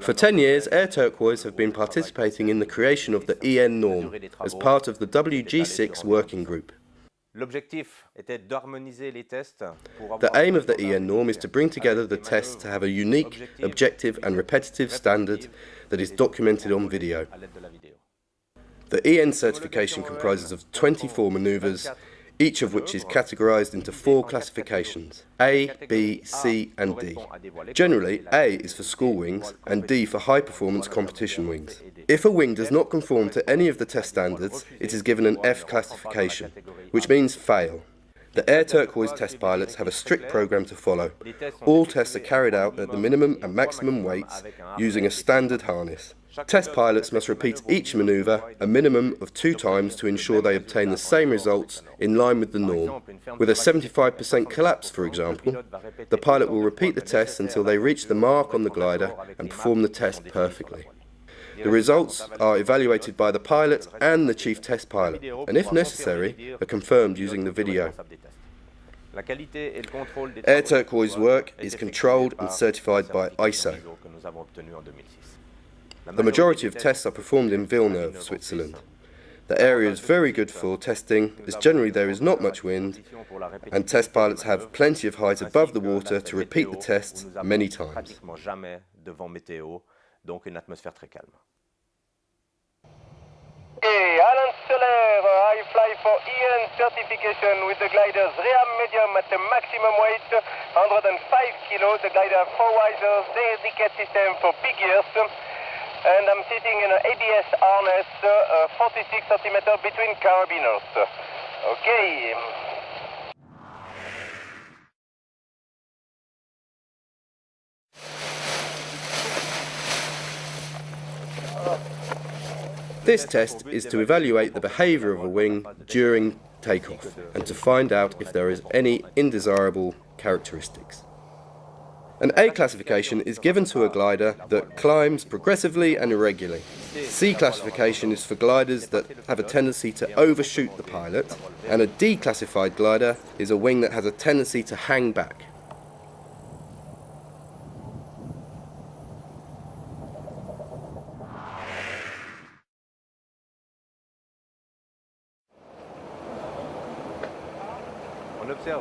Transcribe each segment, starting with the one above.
For 10 years, Air Turquoise have been participating in the creation of the EN norm as part of the WG6 working group. The aim of the EN norm is to bring together the tests to have a unique, objective and repetitive standard that is documented on video. The EN certification comprises of 24 manoeuvres, each of which is categorized into 4 classifications: A, B, C and D. Generally, A is for school wings and D for high-performance competition wings. If a wing does not conform to any of the test standards, it is given an F classification, which means fail. The Air Turquoise test pilots have a strict program to follow. All tests are carried out at the minimum and maximum weights using a standard harness. Test pilots must repeat each manoeuvre a minimum of 2 times to ensure they obtain the same results in line with the norm. With a 75% collapse, for example, the pilot will repeat the test until they reach the mark on the glider and perform the test perfectly. The results are evaluated by the pilot and the chief test pilot, and if necessary, are confirmed using the video. Air Turquoise work is controlled and certified by ISO. The majority of tests are performed in Villeneuve, Switzerland. The area is very good for testing, as generally there is not much wind, and test pilots have plenty of height above the water to repeat the tests many times. Alain Soler, I fly for EN certification with the gliders Ream Medium at the maximum weight, 105 kilos. The glider 4 risers, dedicated system for big gears. And I'm sitting in an ABS harness, 46 centimeters between carabiners. Okay. This test is to evaluate the behaviour of a wing during takeoff and to find out if there is any undesirable characteristics. An A classification is given to a glider that climbs progressively and irregularly. C classification is for gliders that have a tendency to overshoot the pilot, and a D classified glider is a wing that has a tendency to hang back.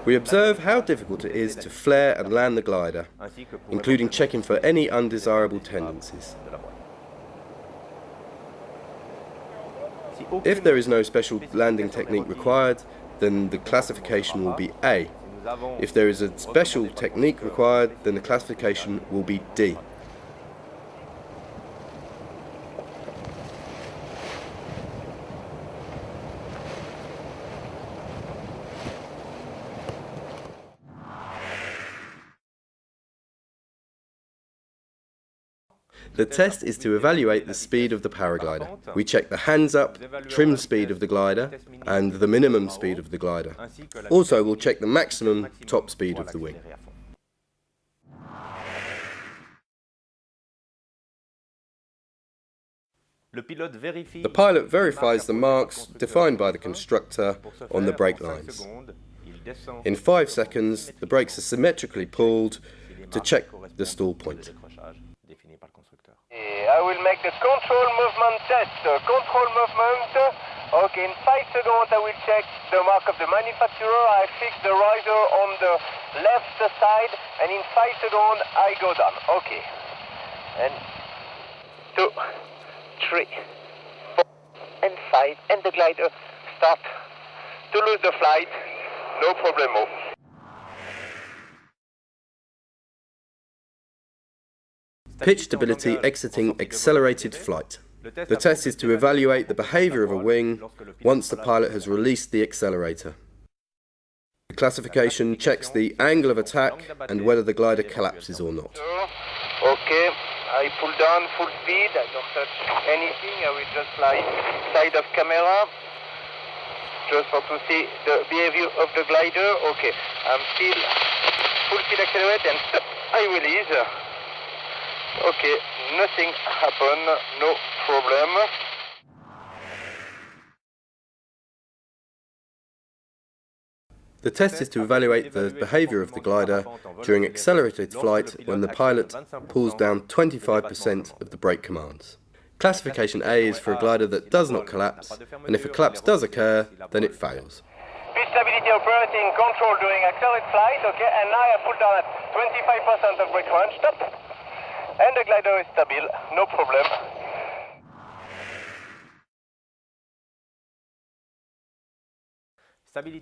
We observe how difficult it is to flare and land the glider, including checking for any undesirable tendencies. If there is no special landing technique required, then the classification will be A. If there is a special technique required, then the classification will be D. The test is to evaluate the speed of the paraglider. We check the hands-up, trim speed of the glider and the minimum speed of the glider. Also, we'll check the maximum top speed of the wing. The pilot verifies the marks defined by the constructor on the brake lines. In 5 seconds, the brakes are symmetrically pulled to check the stall point. I will make the control movement test. Control movement. Okay, in 5 seconds I will check the mark of the manufacturer. I fix the riser on the left side, and in 5 seconds I go down. Okay. And 2, 3, 4, and 5, and the glider start to lose the flight. No problemo. Pitch stability exiting accelerated flight. The test is to evaluate the behaviour of a wing once the pilot has released the accelerator. The classification checks the angle of attack and whether the glider collapses or not. Okay, I pull down full speed, I don't touch anything, I will just fly side of camera, just for to see the behavior of the glider. Okay, I'm still full speed accelerate and I release. Okay, nothing happened, no problem. The test is to evaluate the behaviour of the glider during accelerated flight when the pilot pulls down 25% of the brake commands. Classification A is for a glider that does not collapse, and if a collapse does occur, then it fails. Pitch stability operating control during accelerated flight, okay, and now I pull down at 25% of brake range, stop. And the glider is stable, no problem.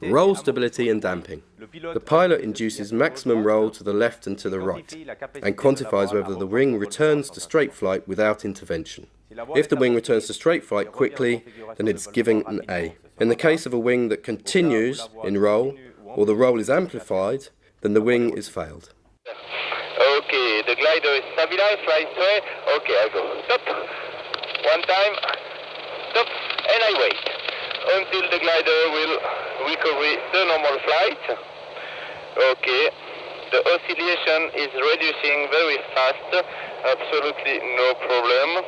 Roll stability and damping. The pilot induces maximum roll to the left and to the right, and quantifies whether the wing returns to straight flight without intervention. If the wing returns to straight flight quickly, then it is given an A. In the case of a wing that continues in roll, or the roll is amplified, then the wing is failed. Okay, the glider is stabilized, fly straight. Okay, I go. Stop. One time. Stop. And I wait until the glider will recover the normal flight. Okay. The oscillation is reducing very fast. Absolutely no problem.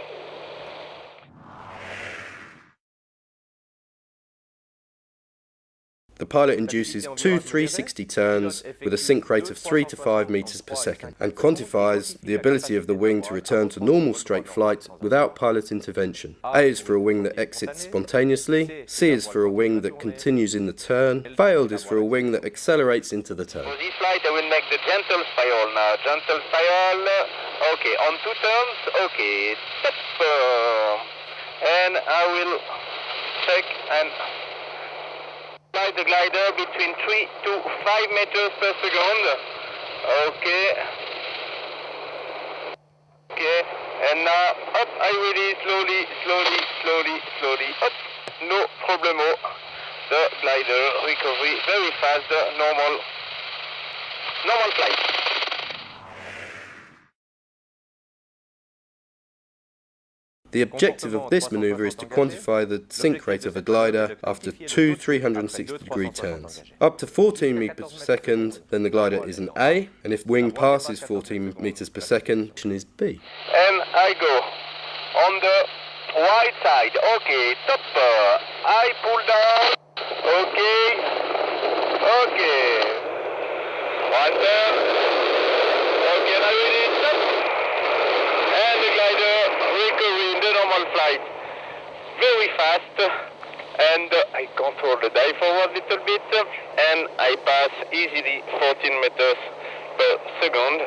The pilot induces two 360 turns with a sync rate of 3 to 5 meters per second and quantifies the ability of the wing to return to normal straight flight without pilot intervention. A is for a wing that exits spontaneously, C is for a wing that continues in the turn, failed is for a wing that accelerates into the turn. For this flight I will make the gentle spiral now. Gentle spiral. Okay, on 2 turns. Okay, stop. And I will check and fly the glider between 3 to 5 meters per second. Okay. Okay. And now, up, I release slowly. Up. No problemo. The glider recovery very fast. Normal flight. The objective of this manoeuvre is to quantify the sync rate of a glider after 2 360-degree turns. Up to 14 meters per second, then the glider is an A, and if wing passes 14 meters per second, it is B. And I go on the right side. Okay, top. I pull down. Okay. One turn. Okay, and I release. And the glider recovery in the normal flight very fast, and I control the dive forward a little bit, and I pass easily 14 meters per second.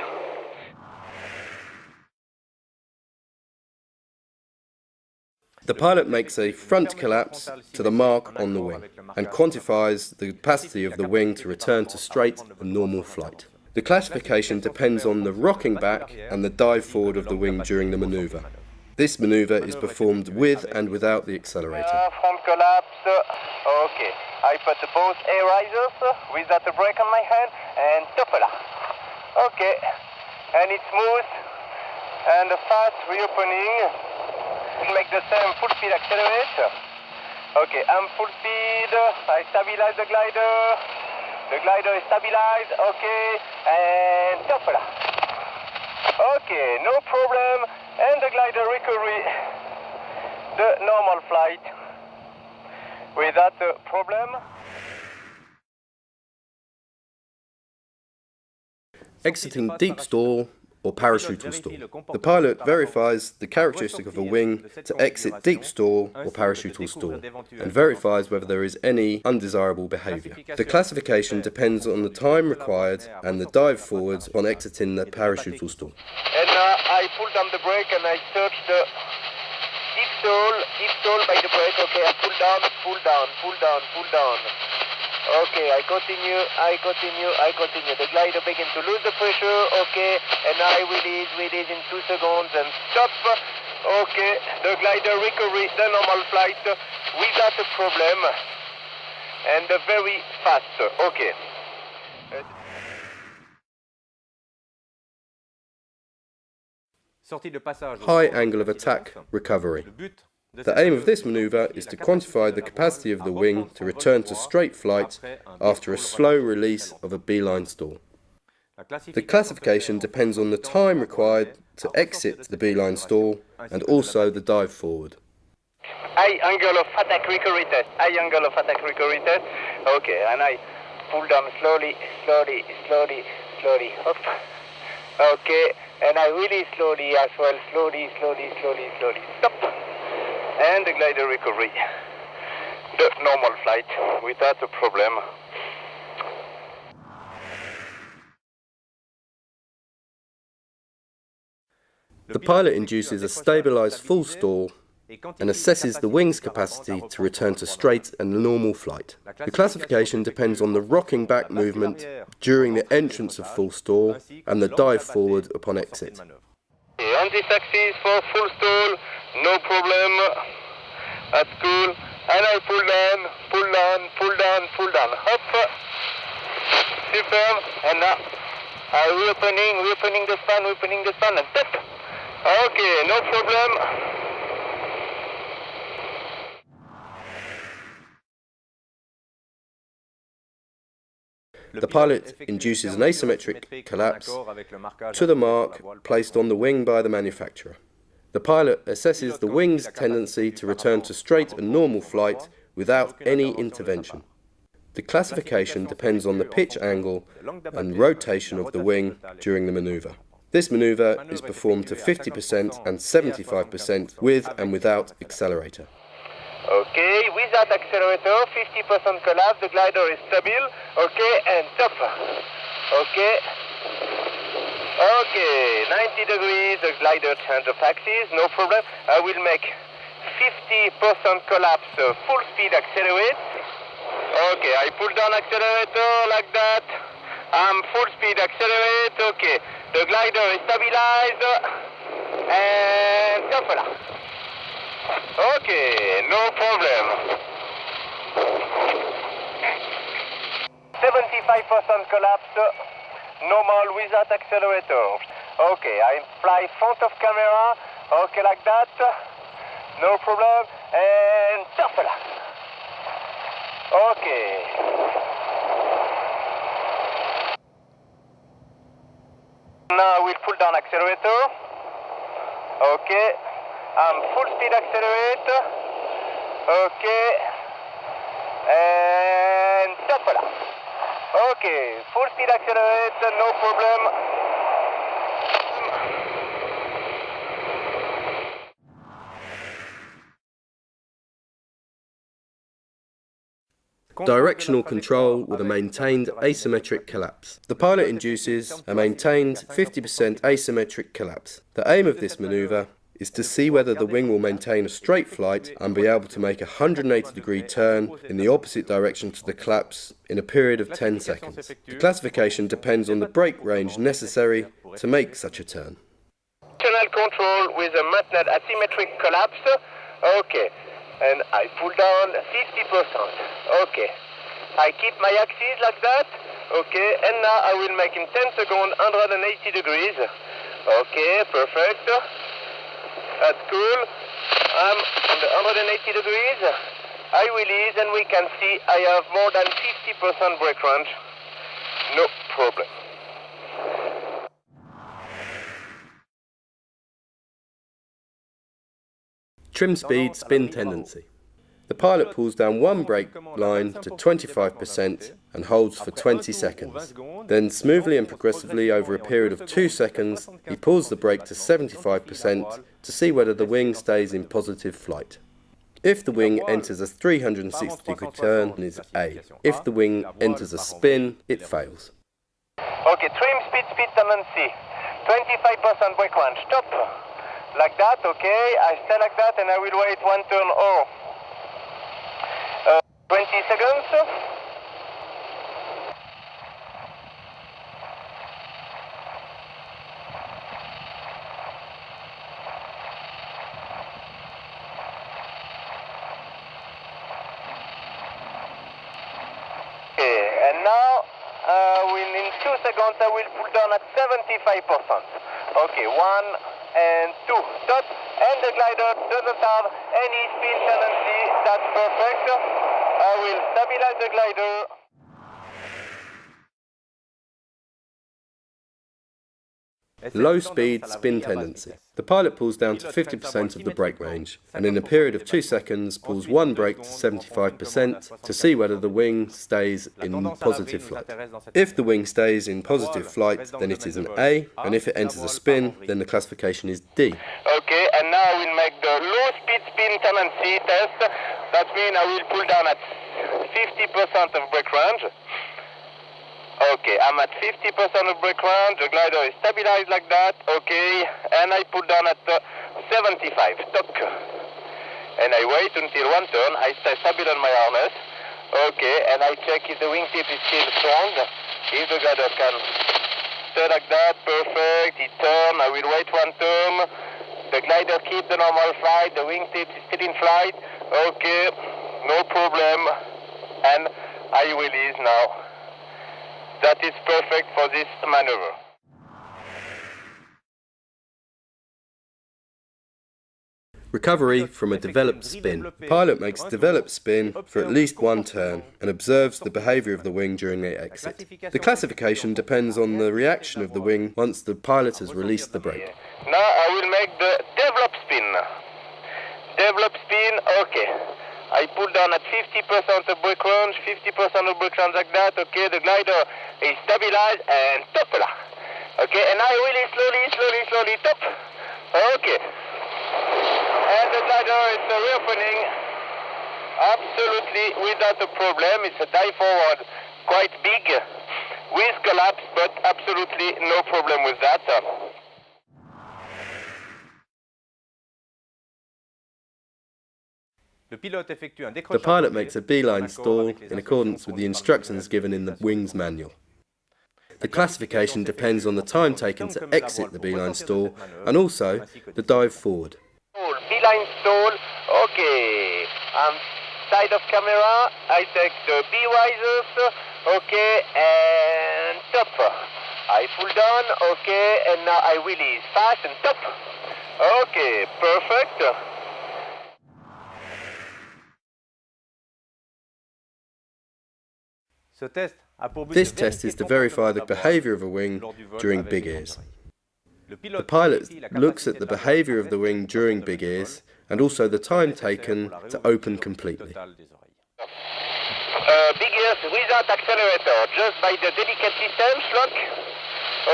The pilot makes a front collapse to the mark on the wing and quantifies the capacity of the wing to return to straight and normal flight. The classification depends on the rocking back and the dive forward of the wing during the manoeuvre. This manoeuvre is performed with and without the accelerator. Front collapse. Okay. I put both air risers without a brake on my hand and stop là. Okay. And it's smooth and a fast reopening. Make the same full speed accelerator. Okay, I'm full speed. I stabilize the glider. The glider is stabilized. Okay, and stop là. Okay, no problem. And the glider recovery. The normal flight without a problem. Exiting deep stall or parachutal stall. The pilot verifies the characteristic of a wing to exit deep stall or parachutal stall and verifies whether there is any undesirable behaviour. The classification depends on the time required and the dive forward on exiting the parachutal stall. And I pull down the brake and I search the deep stall by the brake. Okay, I pull down. Okay, I continue. The glider begins to lose the pressure. Okay, and I release in 2 seconds and stop. Okay, the glider recovery the normal flight without a problem and very fast. Okay. High angle of attack recovery. The aim of this manoeuvre is to quantify the capacity of the wing to return to straight flight after a slow release of a beeline stall. The classification depends on the time required to exit the beeline stall and also the dive forward. High angle of attack recovery test. Okay, and I pull down slowly, slowly, slowly, slowly, up. Okay, and I release slowly as well, slowly, slowly, slowly, slowly, stop. And the glider recovery. The normal flight without a problem. The pilot induces a stabilized full stall and assesses the wing's capacity to return to straight and normal flight. The classification depends on the rocking back movement during the entrance of full stall and the dive forward upon exit. On this axis for full stall, no problem. That's cool. And I pull down, pull down, pull down, pull down. Hop. Super. And now reopening the span, and stop. Okay, no problem. The pilot induces an asymmetric collapse to the mark placed on the wing by the manufacturer. The pilot assesses the wing's tendency to return to straight and normal flight without any intervention. The classification depends on the pitch angle and rotation of the wing during the maneuver. This maneuver is performed to 50% and 75% with and without accelerator. Okay, without accelerator, 50% collapse, the glider is stable. Okay, and stop. Okay. Okay, 90 degrees, the glider change of axis, no problem. I will make 50% collapse, full speed accelerate. Okay, I pull down accelerator like that. I'm full speed accelerate. Okay, the glider is stabilized. And stop là. Okay, no problem. 75% collapse, normal without accelerator. Okay, I fly front of camera. Okay, like that. No problem. And stop là. Okay. Now we'll pull down accelerator. Okay. Full speed accelerate. Okay. And stop là. Okay. Full speed accelerate, no problem. Directional control with a maintained asymmetric collapse. The pilot induces a maintained 50% asymmetric collapse. The aim of this maneuver is to see whether the wing will maintain a straight flight and be able to make a 180-degree turn in the opposite direction to the collapse in a period of 10 seconds. The classification depends on the brake range necessary to make such a turn. Directional control with a maintained asymmetric collapse. Okay. And I pull down 50%. Okay. I keep my axis like that. Okay. And now I will make in 10 seconds 180 degrees. Okay, perfect. That's cool. I'm on the 180 degrees. I release and we can see I have more than 50% brake range. No problem. Trim speed, spin tendency. The pilot pulls down one brake line to 25% and holds for 20 seconds. Then smoothly and progressively over a period of 2 seconds, he pulls the brake to 75% to see whether the wing stays in positive flight. If the wing enters a 360-degree turn, it is A. If the wing enters a spin, it fails. Okay, trim speed tendency. 25% brake range. Stop. Like that, okay. I stay like that and I will wait one turn or 20 seconds. Okay, and now in 2 seconds I will pull down at 75%. Okay, 1 and 2, stop, and the glider doesn't have any spin tendency, that's perfect. I will stabilize the glider. low speed spin tendency. The pilot pulls down to 50% of the brake range, and in a period of 2 seconds pulls one brake to 75% to see whether the wing stays in positive flight. If the wing stays in positive flight, then it is an A, and if it enters a spin, then the classification is D. Okay, and now I will make the low speed spin tendency test. That means I will pull down at 50% of brake range. Okay, I'm at 50% of brake range, the glider is stabilized like that, okay, and I put down at 75, stop. And I wait until one turn, I stay stable on my harness, okay, and I check if the wingtip is still strong, if the glider can stay like that, perfect, it turn, I will wait one turn, the glider keep the normal flight, the wingtip is still in flight, okay, no problem, and I release now. That is perfect for this maneuver. Recovery from a developed spin. The pilot makes a developed spin for at least one turn and observes the behaviour of the wing during the exit. The classification depends on the reaction of the wing once the pilot has released the brake. Now I will make the developed spin. Developed spin, okay. I pull down at 50% of brake range, 50% of brake range like that, okay, the glider is stabilized and top là. Okay, and I really slowly top. Okay. And the glider is reopening absolutely without a problem. It's a dive forward quite big with collapse, but absolutely no problem with that. The pilot makes a beeline stall in accordance with the instructions given in the wing's manual. The classification depends on the time taken to exit the beeline stall and also the dive forward. Beeline stall, okay. Side of camera, I take the B-risers, okay, and top. I pull down, okay, and now I release fast and top. Okay, perfect. This test is to verify the behaviour of a wing during big ears. The pilot looks at the behaviour of the wing during big ears and also the time taken to open completely. Big ears without accelerator, just by the delicate system, lock.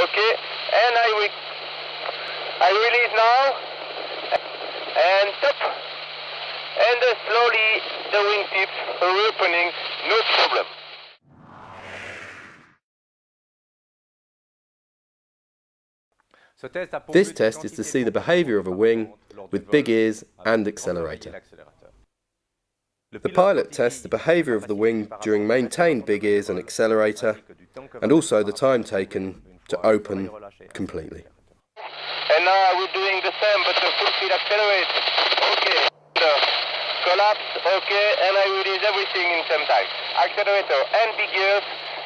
Okay, and I release now, and top. And slowly the wingtip reopening, no problem. This test is to see the behaviour of a wing with big ears and accelerator. The pilot tests the behaviour of the wing during maintained big ears and accelerator, and also the time taken to open completely. And now we're doing the same, but the full speed accelerate. Okay, the collapse, okay, and I release everything in same time. Accelerator and big ears.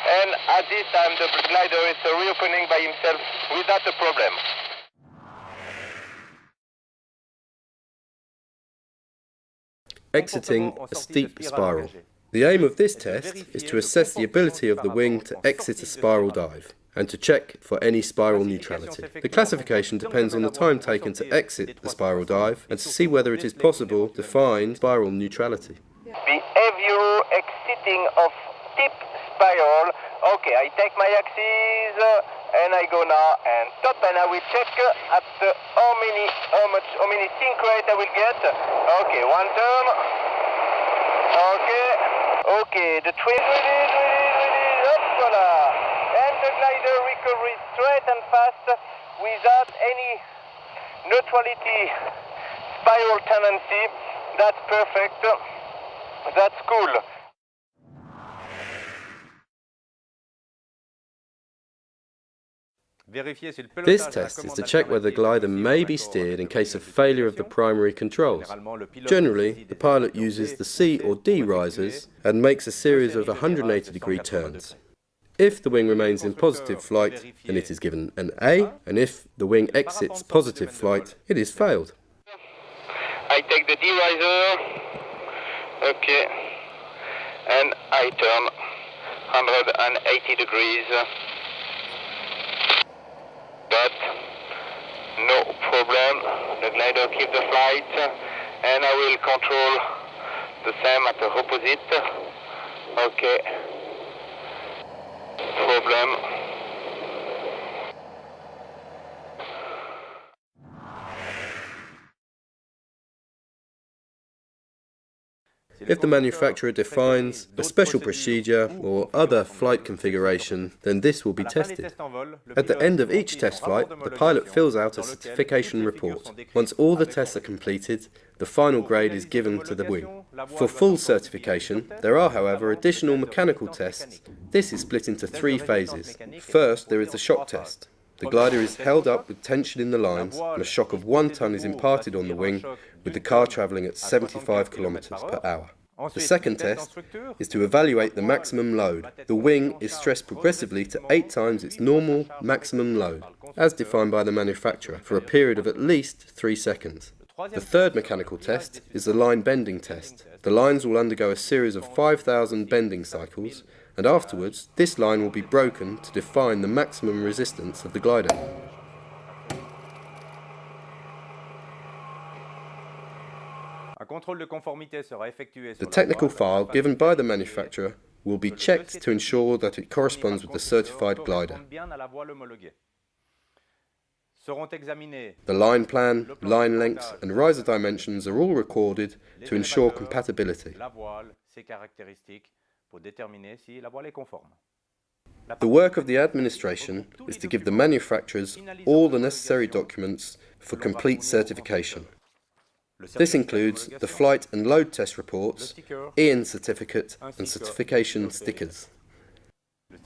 And at this time the glider is reopening by himself without a problem. Exiting a steep spiral. The aim of this test is to assess the ability of the wing to exit a spiral dive and to check for any spiral neutrality. The classification depends on the time taken to exit the spiral dive and to see whether it is possible to find spiral neutrality. Behavior exiting of steep spiral. Okay, I take my axis and I go now and stop, and I will check at how many sink rate I will get. Okay, one turn. Okay, the twin release, hoppala. And the glider recovery straight and fast without any neutrality spiral tendency. That's perfect. That's cool. This test is to check whether the glider may be steered in case of failure of the primary controls. Generally, the pilot uses the C or D risers and makes a series of 180-degree turns. If the wing remains in positive flight, then it is given an A, and if the wing exits positive flight, it is failed. I take the D riser, okay, and I turn 180 degrees. But No problem. The glider keep the flight, and I will control the same at the opposite. Okay. Problem. If the manufacturer defines a special procedure or other flight configuration, then this will be tested. At the end of each test flight, the pilot fills out a certification report. Once all the tests are completed, the final grade is given to the wing. For full certification, there are, however, additional mechanical tests. This is split into 3 phases. First, there is the shock test. The glider is held up with tension in the lines, and a shock of 1 ton is imparted on the wing, with the car travelling at 75 kilometers per hour. The second test is to evaluate the maximum load. The wing is stressed progressively to 8 times its normal maximum load, as defined by the manufacturer, for a period of at least 3 seconds. The third mechanical test is the line bending test. The lines will undergo a series of 5,000 bending cycles, and afterwards this line will be broken to define the maximum resistance of the glider. The technical file given by the manufacturer will be checked to ensure that it corresponds with the certified glider. The line plan, line lengths and riser dimensions are all recorded to ensure compatibility. The work of the administration is to give the manufacturers all the necessary documents for complete certification. This includes the flight and load test reports, EN certificate and certification stickers.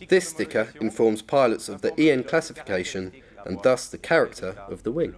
This sticker informs pilots of the EN classification and thus the character of the wing.